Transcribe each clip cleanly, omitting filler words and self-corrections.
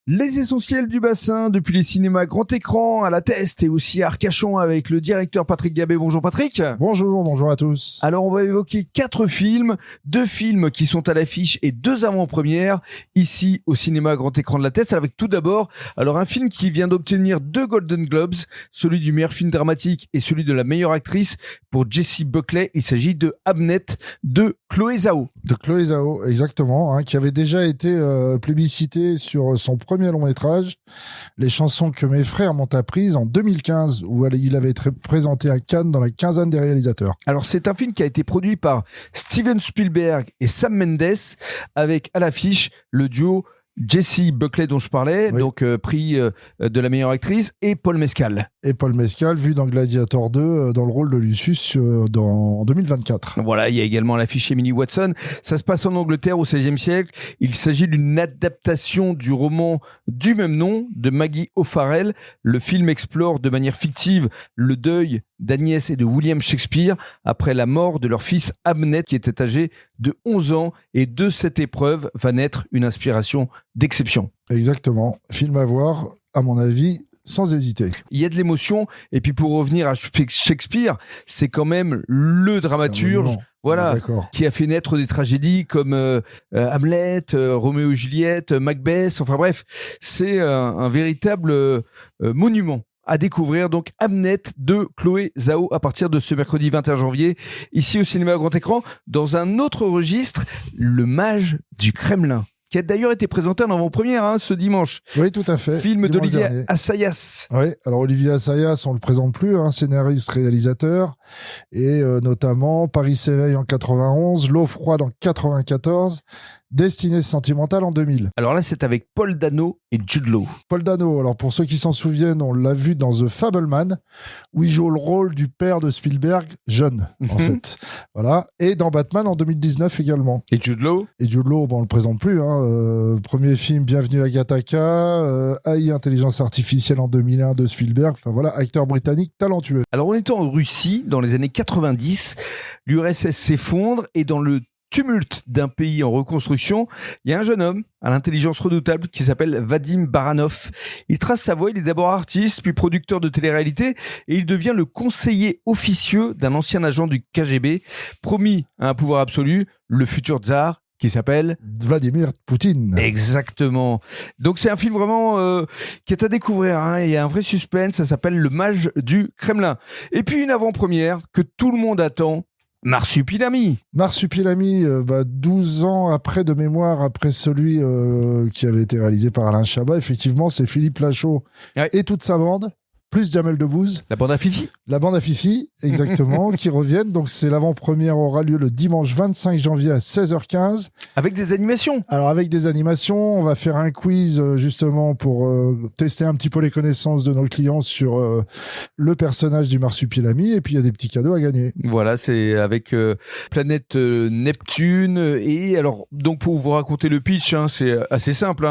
Les essentiels du bassin, depuis les cinémas grand écran à la Teste et aussi à Arcachon avec le directeur Patrick Gabet. Bonjour Patrick. Bonjour à tous. Alors on va évoquer 4 films, 2 films qui sont à l'affiche et 2 avant-premières ici au cinéma grand écran de la Teste. Avec tout d'abord, alors un film qui vient d'obtenir 2 Golden Globes, celui du meilleur film dramatique et celui de la meilleure actrice pour Jessie Buckley. Il s'agit de Hamnet de Chloé Zhao. De Chloé Zhao, exactement, qui avait déjà été plébiscité sur son premier long métrage, Les chansons que mes frères m'ont apprises en 2015, où il avait été présenté à Cannes dans la quinzaine des réalisateurs. Alors c'est un film qui a été produit par Steven Spielberg et Sam Mendes, avec à l'affiche le duo Jessie Buckley dont je parlais, oui. donc prix de la meilleure actrice, et Paul Mescal. Et Paul Mescal, vu dans Gladiator 2, dans le rôle de Lucius en 2024. Voilà, il y a également l'affiche Emily Watson. Ça se passe en Angleterre au XVIe siècle. Il s'agit d'une adaptation du roman du même nom de Maggie O'Farrell. Le film explore de manière fictive le deuil d'Agnès et de William Shakespeare après la mort de leur fils Hamnet qui était âgé de 11 ans, et de cette épreuve va naître une inspiration d'exception. Exactement. Film à voir, à mon avis, sans hésiter. Il y a de l'émotion, et puis pour revenir à Shakespeare, c'est quand même le dramaturge, voilà, qui a fait naître des tragédies comme Hamlet, Roméo et Juliette, Macbeth, enfin bref, c'est un véritable monument à découvrir. Donc Hamnet de Chloé Zhao à partir de ce mercredi 21 janvier, ici au cinéma grand écran. Dans un autre registre, Le Mage du Kremlin, qui a d'ailleurs été présenté en avant-première ce dimanche. Oui, tout à fait. Film d'Olivier Assayas. Oui, alors Olivier Assayas, on le présente plus, scénariste, réalisateur, et notamment Paris s'éveille en 91, L'eau froide en 94, Destinée sentimentale en 2000. Alors là, c'est avec Paul Dano et Jude Law. Paul Dano, alors pour ceux qui s'en souviennent, on l'a vu dans The Fabelman, où il joue le rôle du père de Spielberg, jeune, en fait. Voilà. Et dans Batman en 2019 également. Et Jude Law, on le présente plus. Premier film, Bienvenue à Gattaca, AI, Intelligence Artificielle en 2001 de Spielberg. Enfin voilà, acteur britannique talentueux. Alors on était en Russie, dans les années 90, l'URSS s'effondre, et dans le tumulte d'un pays en reconstruction, il y a un jeune homme à l'intelligence redoutable qui s'appelle Vadim Baranov. Il trace sa voie, il est d'abord artiste, puis producteur de télé-réalité, et il devient le conseiller officieux d'un ancien agent du KGB, promis à un pouvoir absolu, le futur tsar, qui s'appelle Vladimir Poutine. Exactement. Donc c'est un film vraiment qui est à découvrir. Il y a un vrai suspense, ça s'appelle Le Mage du Kremlin. Et puis une avant-première que tout le monde attend, Marsupilami. 12 ans après de mémoire, après celui qui avait été réalisé par Alain Chabat. Effectivement, c'est Philippe Lachaud et toute sa bande, plus Jamel Debbouze. La bande à Fifi. La bande à Fifi, exactement, qui reviennent. Donc c'est l'avant-première, aura lieu le dimanche 25 janvier à 16h15. Avec des animations. Alors avec des animations, on va faire un quiz justement pour tester un petit peu les connaissances de nos clients sur le personnage du Marsupilami, et puis il y a des petits cadeaux à gagner. Voilà, c'est avec Planète Neptune. Et alors, donc pour vous raconter le pitch, c'est assez simple.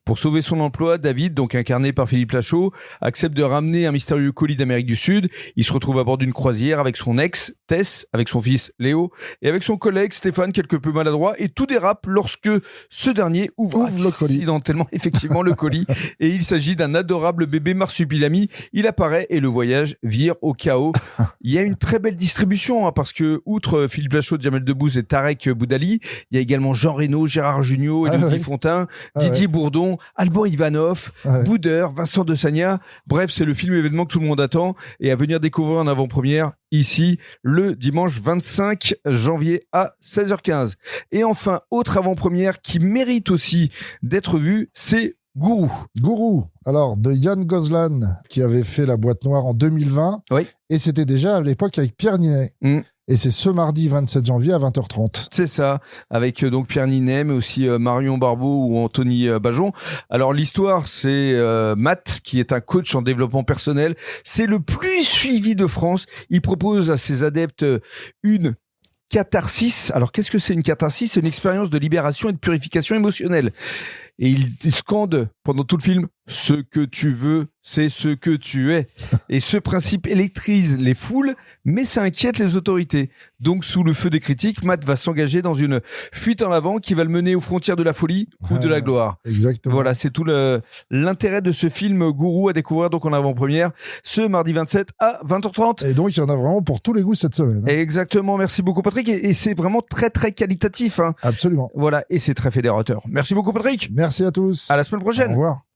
Pour sauver son emploi, David, donc incarné par Philippe Lachaud, accepte de ramener un mystérieux colis d'Amérique du Sud. Il se retrouve à bord d'une croisière avec son ex, Tess, avec son fils, Léo, et avec son collègue, Stéphane, quelque peu maladroit, et tout dérape lorsque ce dernier ouvre accidentellement, effectivement, le colis. Et il s'agit d'un adorable bébé Marsupilami. Il apparaît et le voyage vire au chaos. Il y a une très belle distribution, parce que, outre Philippe Lachaud, Jamel Debbouze et Tarek Boudali, il y a également Jean Reno, Gérard Jugnot, Élodie Fontin, Didier Bourdon, Alban Ivanov, Boudeur, Vincent de Sagna. Bref, c'est le film événement que tout le monde attend, et à venir découvrir en avant-première ici le dimanche 25 janvier à 16h15. Et enfin, autre avant-première qui mérite aussi d'être vue, c'est Gourou. Alors de Yann Gozlan, qui avait fait La Boîte Noire en 2020. Oui. Et c'était déjà à l'époque avec Pierre Ninet. Et c'est ce mardi 27 janvier à 20h30. C'est ça, avec donc Pierre Ninet, mais aussi Marion Barbeau ou Anthony Bajon. Alors l'histoire, c'est Matt, qui est un coach en développement personnel. C'est le plus suivi de France. Il propose à ses adeptes une catharsis. Alors qu'est-ce que c'est une catharsis ? C'est une expérience de libération et de purification émotionnelle. Et il scande pendant tout le film, ce que tu veux, c'est ce que tu es. Et ce principe électrise les foules, mais ça inquiète les autorités. Donc, sous le feu des critiques, Matt va s'engager dans une fuite en avant qui va le mener aux frontières de la folie ou de la gloire. Exactement. Voilà, c'est tout l'intérêt de ce film Gourou à découvrir donc en avant-première ce mardi 27 à 20h30. Et donc, il y en a vraiment pour tous les goûts cette semaine. Hein. Exactement, merci beaucoup Patrick. Et c'est vraiment très très qualitatif. Hein. Absolument. Voilà, et c'est très fédérateur. Merci beaucoup Patrick. Merci à tous. À la semaine prochaine. Au revoir.